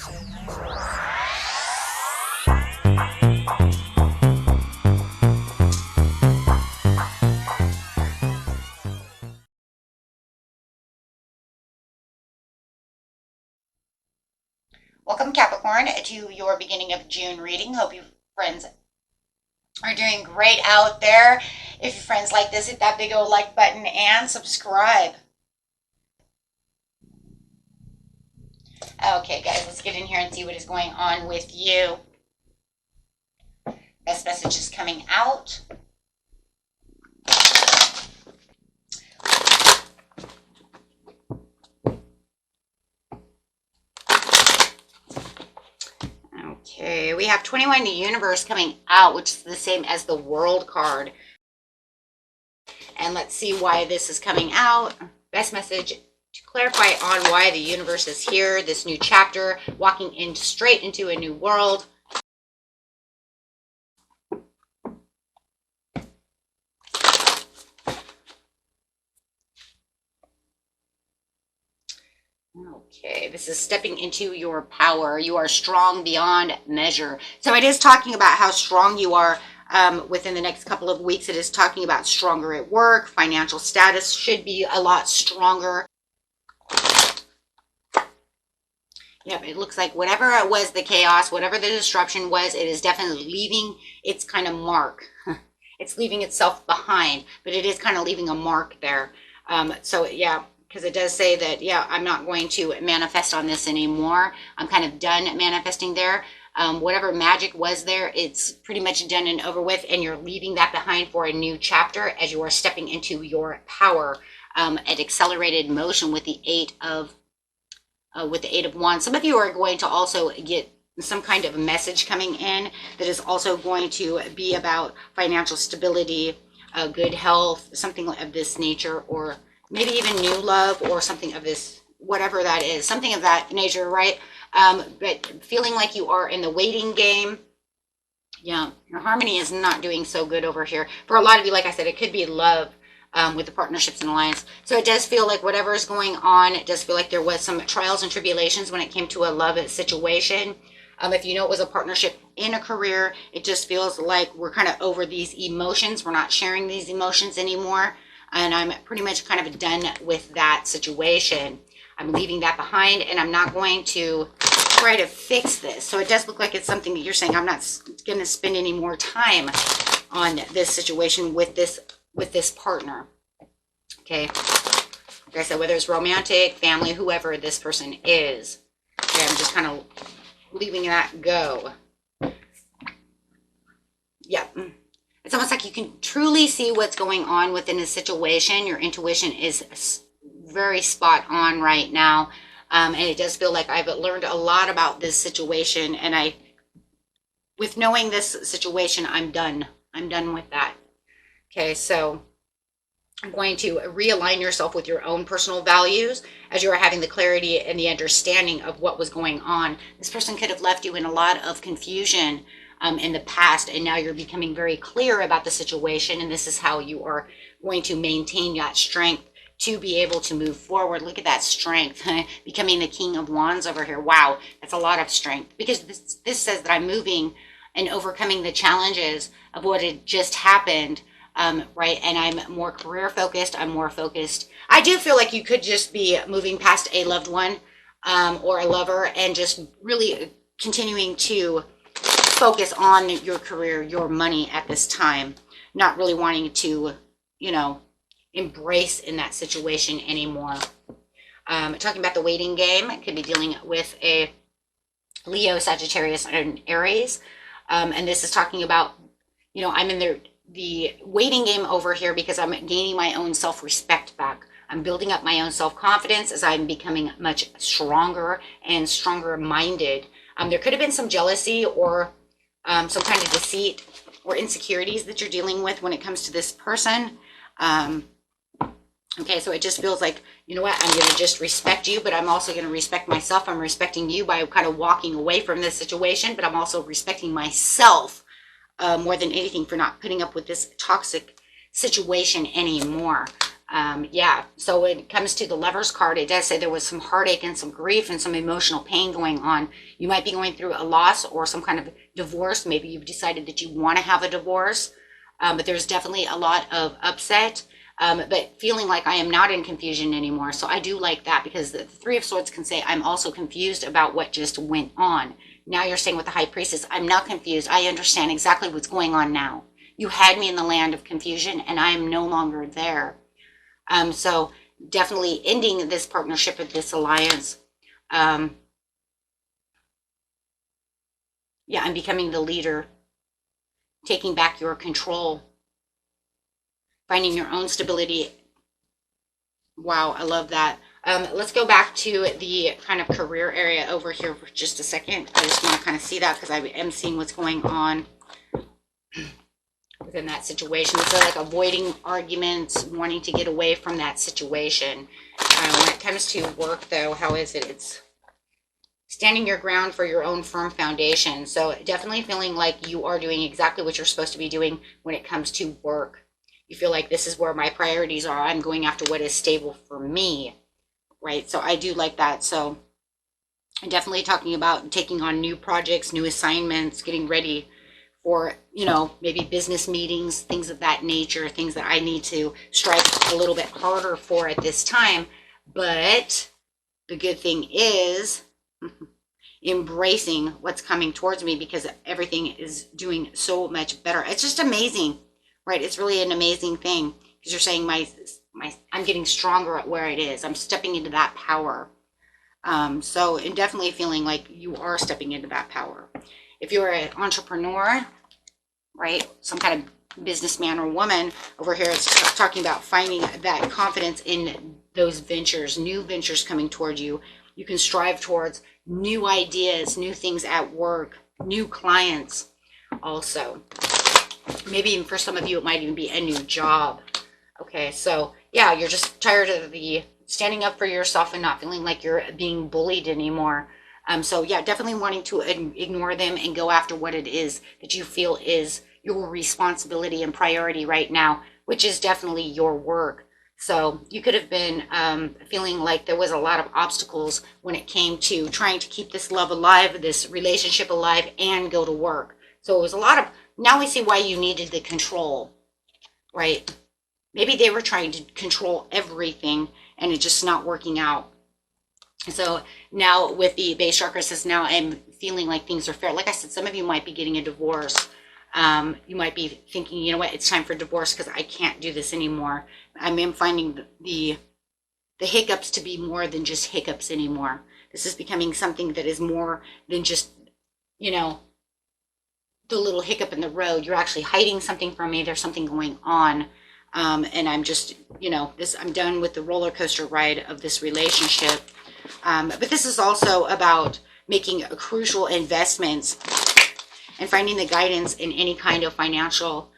Welcome, Capricorn, to your beginning of June reading. Hope you friends are doing great out there. If your friends like this, hit that big old like button and subscribe. Okay, guys, let's get in here and see what is going on with you. Best message is coming out. Okay, we have 21 the universe coming out, which is the same as the world card. And let's see why this is coming out. Best message to clarify on why the universe is here, this new chapter, walking in straight into a new world. Okay, this is stepping into your power. You are strong beyond measure. So it is talking about how strong you are within the next couple of weeks. It is talking about stronger at work. Financial status should be a lot stronger. Yep, it looks like whatever it was, the chaos, whatever the disruption was, it is definitely leaving its kind of mark. It's leaving itself behind, but it is kind of leaving a mark there. So yeah, because it does say that, yeah, I'm not going to manifest on this anymore. I'm kind of done manifesting there. Whatever magic was there, it's pretty much done and over with, and you're leaving that behind for a new chapter as you are stepping into your power at accelerated motion with the Eight of Wands. Some of you are going to also get some kind of a message coming in that is also going to be about financial stability, good health, something of this nature, or maybe even new love or something of this, whatever that is, something of that nature, right? But feeling like you are in the waiting game. Yeah, your harmony is not doing so good over here. For a lot of you, like I said, it could be love with the partnerships and alliance. So it does feel like whatever is going on, it does feel like there was some trials and tribulations when it came to a love situation. If you know it was a partnership in a career, it just feels like we're kind of over these emotions. We're not sharing these emotions anymore. And I'm pretty much kind of done with that situation. I'm leaving that behind, and I'm not going to try to fix this. So it does look like it's something that you're saying, I'm not going to spend any more time on this situation with this partner. Okay. Like I said, whether it's romantic, family, whoever this person is. Okay, I'm just kind of leaving that go. Yep. It's almost like you can truly see what's going on within a situation. Your intuition is very spot on right now. And it does feel like I've learned a lot about this situation. And with knowing this situation, I'm done. I'm done with that. Okay, so I'm going to realign yourself with your own personal values as you are having the clarity and the understanding of what was going on. This person could have left you in a lot of confusion in the past, and now you're becoming very clear about the situation, and this is how you are going to maintain that strength to be able to move forward. Look at that strength, becoming the King of Wands over here. Wow, that's a lot of strength, because this says that I'm moving and overcoming the challenges of what had just happened, right? And I'm more career focused. I'm more focused. I do feel like you could just be moving past a loved one or a lover and just really continuing to focus on your career, your money at this time, not really wanting to, embrace in that situation anymore. Talking about the waiting game, it could be dealing with a Leo, Sagittarius, and Aries. And this is talking about, I'm in the waiting game over here because I'm gaining my own self-respect back. I'm building up my own self-confidence as I'm becoming much stronger and stronger minded. There could have been some jealousy or some kind of deceit or insecurities that you're dealing with when it comes to this person. Okay, so it just feels like, you know what, I'm going to just respect you, but I'm also going to respect myself. I'm respecting you by kind of walking away from this situation, but I'm also respecting myself more than anything for not putting up with this toxic situation anymore. Yeah, so when it comes to the Lover's card, it does say there was some heartache and some grief and some emotional pain going on. You might be going through a loss or some kind of divorce. Maybe you've decided that you want to have a divorce, but there's definitely a lot of upset, but feeling like I am not in confusion anymore. So I do like that, because the Three of Swords can say, I'm also confused about what just went on. Now you're saying with the High Priestess, I'm not confused. I understand exactly what's going on now. You had me in the land of confusion and I am no longer there. So definitely ending this partnership or this alliance. Yeah, I'm becoming the leader, taking back your control, finding your own stability. Wow, I love that. Let's go back to the kind of career area over here for just a second. I just want to kind of see that, because I am seeing what's going on within that situation. It's like avoiding arguments, wanting to get away from that situation. When it comes to work, though, how is it? It's standing your ground for your own firm foundation. So definitely feeling like you are doing exactly what you're supposed to be doing when it comes to work. You feel like this is where my priorities are. I'm going after what is stable for me, right? So I do like that. So I'm definitely talking about taking on new projects, new assignments, getting ready for, you know, maybe business meetings, things of that nature, things that I need to strike a little bit harder for at this time. But the good thing is embracing what's coming towards me, because everything is doing so much better. It's just amazing, right? It's really an amazing thing, because you're saying I'm getting stronger at where it is. I'm stepping into that power. So, and definitely feeling like you are stepping into that power. If you're an entrepreneur, right, some kind of businessman or woman, over here it's talking about finding that confidence in those ventures, new ventures coming toward you. You can strive towards new ideas, new things at work, new clients also. Maybe even for some of you, it might even be a new job. Okay, so yeah, you're just tired of the standing up for yourself and not feeling like you're being bullied anymore. So yeah, definitely wanting to ignore them and go after what it is that you feel is your responsibility and priority right now, which is definitely your work. So you could have been feeling like there was a lot of obstacles when it came to trying to keep this love alive, this relationship alive, and go to work. So it was a lot of, now we see why you needed the control, right? Maybe they were trying to control everything and it's just not working out. So now with the base chakra says, now I'm feeling like things are fair. Like I said, some of you might be getting a divorce. You might be thinking, you know what, it's time for divorce because I can't do this anymore. I'm finding the hiccups to be more than just hiccups anymore. This is becoming something that is more than just, you know, the little hiccup in the road. You're actually hiding something from me. There's something going on. And I'm just, you know, I'm done with the roller coaster ride of this relationship. But this is also about making crucial investments and finding the guidance in any kind of financial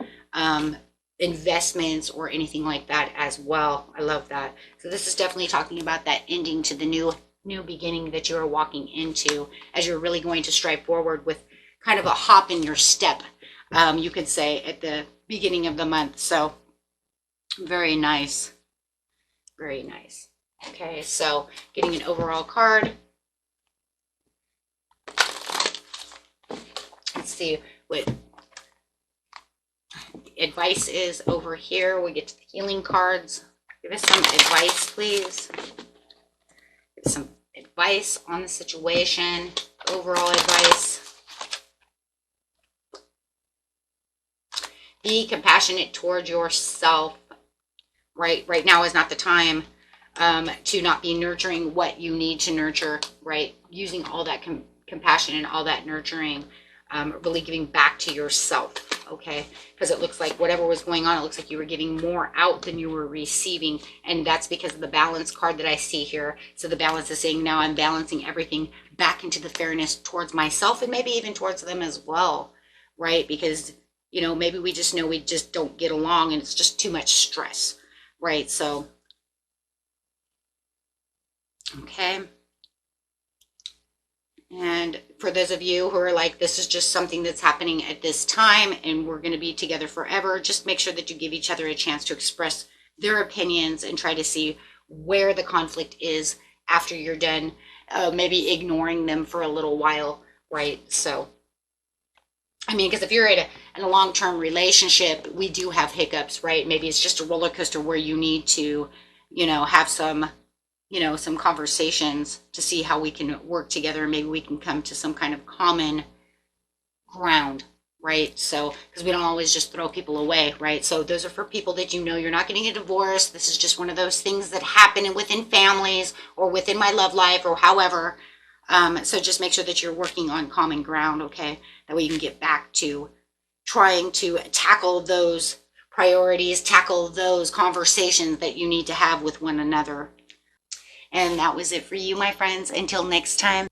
investments or anything like that as well. I love that. So this is definitely talking about that ending to the new beginning that you are walking into, as you're really going to strive forward with kind of a hop in your step, you could say, at the beginning of the month. So very nice. Very nice. Okay, so getting an overall card. Let's see what advice is over here. We get to the healing cards. Give us some advice, please. Give some advice on the situation. Overall advice. Be compassionate toward yourself. Right now is not the time to not be nurturing what you need to nurture, right? Using all that compassion and all that nurturing, really giving back to yourself, okay? Because it looks like whatever was going on, it looks like you were giving more out than you were receiving, and that's because of the balance card that I see here. So the balance is saying, now I'm balancing everything back into the fairness towards myself and maybe even towards them as well, right? Because, you know, maybe we just know we just don't get along and it's just too much stress, right? So, okay. And for those of you who are like, this is just something that's happening at this time and we're going to be together forever, just make sure that you give each other a chance to express their opinions and try to see where the conflict is after you're done, maybe ignoring them for a little while, right? So, I mean, because if you're in a long-term relationship, we do have hiccups, right? Maybe it's just a roller coaster where you need to, have some, some conversations to see how we can work together, and maybe we can come to some kind of common ground, right? So, because we don't always just throw people away, right? So those are for people that you're not getting a divorce. This is just one of those things that happen within families or within my love life or however. So just make sure that you're working on common ground, okay? That way you can get back to trying to tackle those priorities, tackle those conversations that you need to have with one another. And that was it for you, my friends. Until next time.